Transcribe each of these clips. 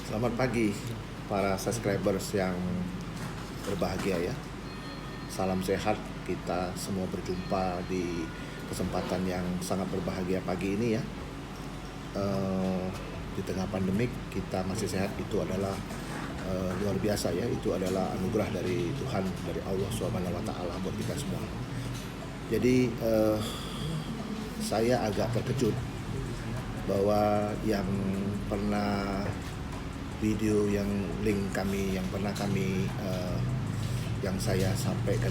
Selamat pagi para subscribers yang berbahagia ya. Salam sehat, kita semua berjumpa di kesempatan yang sangat berbahagia pagi ini ya. Di tengah pandemik kita masih sehat, itu adalah luar biasa ya. Itu adalah anugerah dari Tuhan, dari Allah SWT buat kita semua. Jadi saya agak terkejut bahwa yang pernah video yang link kami yang pernah kami yang saya sampaikan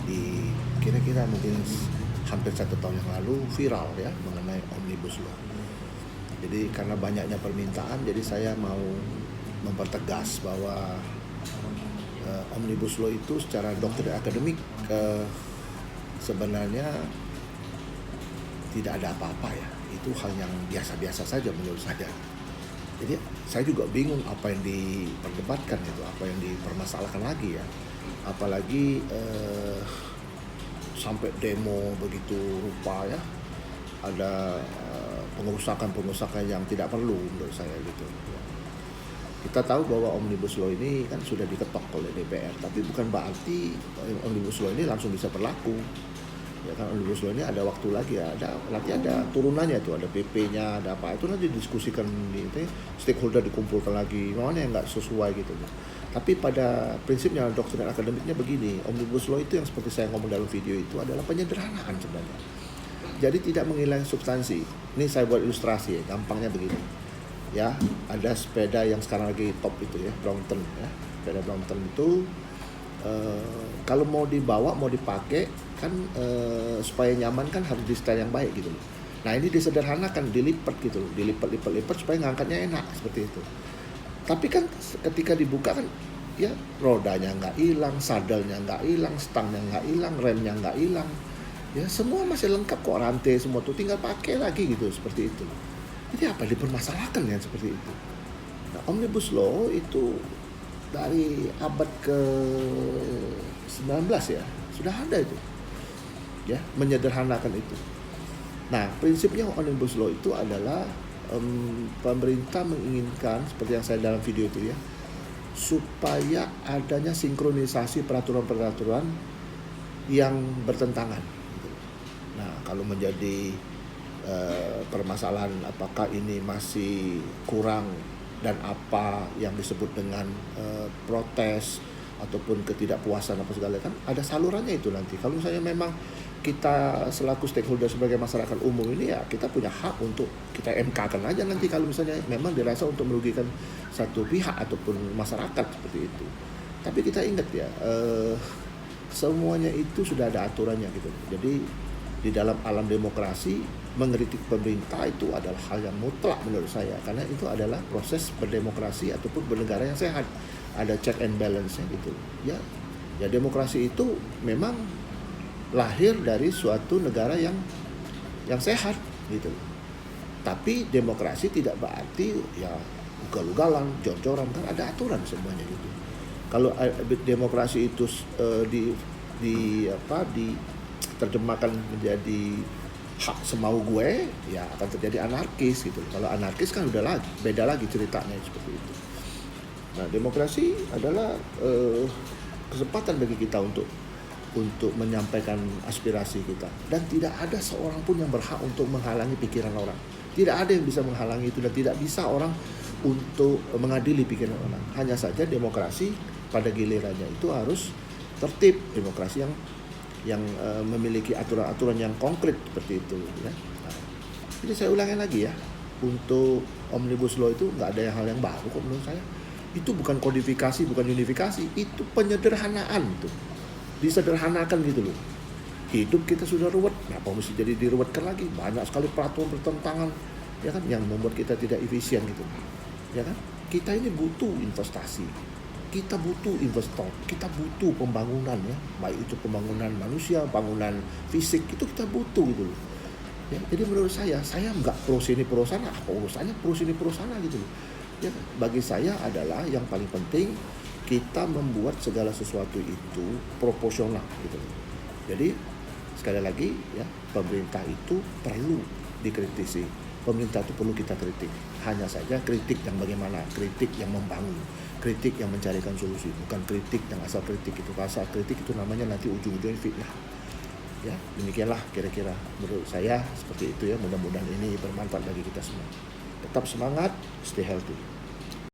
di kira-kira mungkin hampir 1 tahun yang lalu viral ya mengenai Omnibus Law. Jadi karena banyaknya permintaan, jadi saya mau mempertegas bahwa Omnibus Law itu secara doktrin akademik sebenarnya tidak ada apa-apa ya. Itu hal yang biasa-biasa saja menurut saya. Jadi saya juga bingung apa yang diperdebatkan itu, apa yang dipermasalahkan lagi ya. Apalagi sampai demo begitu rupa ya. Ada pengerusakan yang tidak perlu menurut saya gitu. Kita tahu bahwa Omnibus Law ini kan sudah diketok oleh DPR, tapi bukan berarti Omnibus Law ini langsung bisa berlaku. Ya kan, Omnibus Law ini ada waktu lagi ya, nanti ada turunannya tuh, ada PP-nya, ada apa, itu nanti diskusikan di stakeholder, dikumpulkan lagi, mana yang nggak sesuai gitu. Tapi pada prinsipnya doktrin akademiknya begini, Omnibus Law itu yang seperti saya ngomong dalam video itu adalah penyederhanaan sebenarnya. Jadi tidak menghilangkan substansi. Ini saya buat ilustrasi ya, gampangnya begini. Ya, ada sepeda yang sekarang lagi top itu ya, Brompton ya. Sepeda Brompton itu kalau mau dibawa, mau dipakai kan supaya nyaman kan harus di style yang baik gitu loh. Nah ini disederhanakan, dilipat gitu loh, dilipat supaya ngangkatnya enak seperti itu. Tapi kan ketika dibuka kan ya rodanya nggak hilang, sadelnya nggak hilang, stangnya nggak hilang, remnya nggak hilang, ya semua masih lengkap kok, rantai semua tuh tinggal pakai lagi gitu seperti itu. Jadi apa dipermasalahkan ya seperti itu. Nah, Omnibus Law itu dari abad ke-19 ya sudah ada itu ya, menyederhanakan itu. Nah prinsipnya Omnibus Law itu adalah pemerintah menginginkan seperti yang saya dalam video itu ya, supaya adanya sinkronisasi peraturan-peraturan yang bertentangan. Nah kalau menjadi permasalahan apakah ini masih kurang dan apa yang disebut dengan protes ataupun ketidakpuasan apa segala, kan ada salurannya itu nanti. Kalau misalnya memang kita selaku stakeholder sebagai masyarakat umum ini ya kita punya hak untuk kita MK-kan aja nanti kalau misalnya memang dirasa untuk merugikan satu pihak ataupun masyarakat seperti itu. Tapi kita ingat ya, semuanya itu sudah ada aturannya gitu. Jadi di dalam alam demokrasi mengkritik pemerintah itu adalah hal yang mutlak menurut saya, karena itu adalah proses berdemokrasi ataupun bernegara yang sehat, ada check and balance-nya gitu ya. Ya demokrasi itu memang lahir dari suatu negara yang sehat gitu. Tapi demokrasi tidak berarti ya ugal-ugalan, jor-joran, kan ada aturan semuanya gitu. Kalau demokrasi itu diterjemahkan menjadi hak semau gue, ya akan terjadi anarkis gitu. Kalau anarkis kan udah beda lagi ceritanya seperti itu. Nah demokrasi adalah kesempatan bagi kita untuk menyampaikan aspirasi kita, dan tidak ada seorang pun yang berhak untuk menghalangi pikiran orang. Tidak ada yang bisa menghalangi itu, dan tidak bisa orang untuk mengadili pikiran orang. Hanya saja demokrasi pada gilirannya itu harus tertib, demokrasi yang memiliki aturan-aturan yang konkret seperti itu ya. Nah, jadi saya ulangi lagi ya, untuk Omnibus Law itu nggak ada hal yang baru kok menurut saya. Itu bukan kodifikasi, bukan unifikasi, itu penyederhanaan itu. Disederhanakan gitu loh. Hidup kita sudah ruwet, kenapa mesti jadi diruwetkan lagi? Banyak sekali peraturan bertentangan ya kan, yang membuat kita tidak efisien gitu. Ya kan? Kita ini butuh investasi. Kita butuh investor, kita butuh pembangunan ya, baik itu pembangunan manusia, bangunan fisik, itu kita butuh gitu loh. Ya, jadi menurut saya nggak pro sini pro sana, apa urusannya pro sini pro sana gitu loh. Ya, bagi saya adalah yang paling penting kita membuat segala sesuatu itu proporsional gitu loh. Jadi sekali lagi ya, pemerintah itu perlu dikritisi, pemerintah itu perlu kita kritik. Hanya saja kritik yang bagaimana, kritik yang membangun, kritik yang mencarikan solusi, bukan kritik yang asal kritik itu. Asal kritik itu namanya nanti ujung-ujungnya fitnah. Ya, demikianlah kira-kira menurut saya seperti itu ya. Mudah-mudahan ini bermanfaat bagi kita semua. Tetap semangat, stay healthy.